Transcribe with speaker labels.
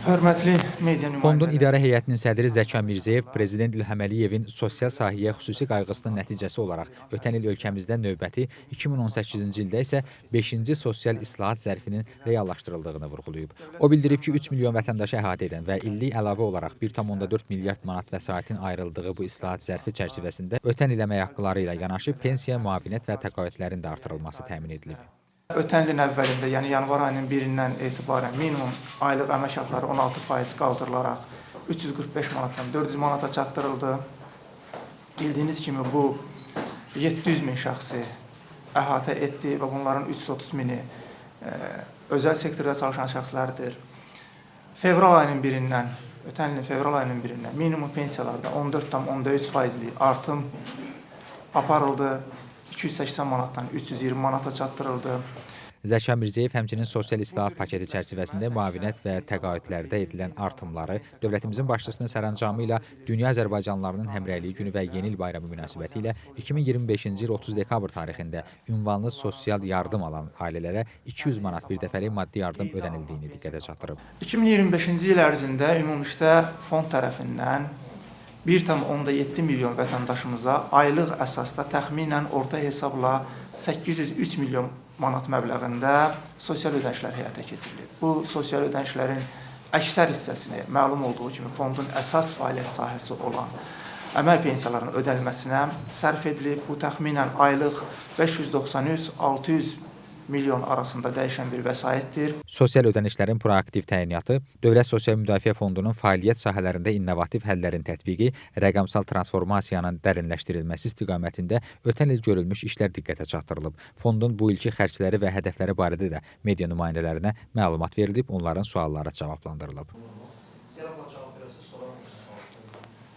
Speaker 1: Hörmətli media nümayəndələri.
Speaker 2: Fondun idarə heyətinin sədri Zəkan Mirzəyev Prezident İlham Əliyevin sosial sahəyə xüsusi qayğısının nəticəsi olaraq ötən il ölkəmizdə növbəti 2018-ci ildə isə 5-ci sosial islahat zərfinin reallaşdırıldığını vurğulayıb. O bildirib ki, 3 milyon vətəndaşı əhatə edən və illik əlavə olaraq 1,4 milyard manat vəsaitin ayrıldığı bu islahat zərfi çərçivəsində ötən il əmək haqqıları ilə yanaşı pensiya, müavinət və təqaüdlərin də artırılması təmin edilib.
Speaker 1: Ötən ilin əvvəlində, yəni yanvar ayının 1-dən etibarən minimum aylıq əmək haqqları 16% qaldırılaraq 345 manatdan 400 manata çatdırıldı. Bildiyiniz kimi bu 700 min şəxsi əhatə etdi və bunların 330 mini özəl sektorda çalışan şəxslərdir. Fevral ayının 1-dən, ötən ilin fevral ayının 1-dən minimum pensiyalarda 14,3%lik artım aparıldı. 280 manatdan 320 manata çatdırıldı.
Speaker 2: Zəkan Mirzəyev həmçinin sosial islahat paketi çərçivəsində müavinət və təqaüdlərdə edilən artımları, dövlətimizin başçısının sərəncamı ilə Dünya Azərbaycanlılarının Həmrəyliyi günü və Yeni il bayramı münasibəti ilə 2025-ci il 30 dekabr tarixində ünvanlı sosial yardım alan ailələrə 200 manat birdəfəlik maddi yardım ödənildiyini diqqətə çatdırıb.
Speaker 1: 2025-ci il ərzində ümumilikdə fond tərəfindən 1,7 milyon vətəndaşımıza aylıq əsasda təxminən orta hesabla 803 milyon manat məbləğində sosial ödənişlər həyata keçirilib. Bu sosial ödənişlərin əksər hissəsini məlum olduğu kimi fondun əsas fəaliyyət sahəsi olan əmək pensiyalarının ödənilməsinə sərf edilib. Bu təxminən aylıq 593-600 milyon arasında dəyişən bir vəsaitdir.
Speaker 2: Sosial ödənişlərin proaktiv təyinatı, Dövlət Sosial Müdafiə Fondunun fəaliyyət sahələrində innovativ həllərin tətbiqi, rəqəmsal transformasiyanın dərinləşdirilməsi istiqamətində ötən il görülmüş işlər diqqətə çatdırılıb. Fondun bu ilki xərcləri və hədəfləri barədə də media nümayəndələrinə məlumat verilib, onların sualları cavablandırılıb.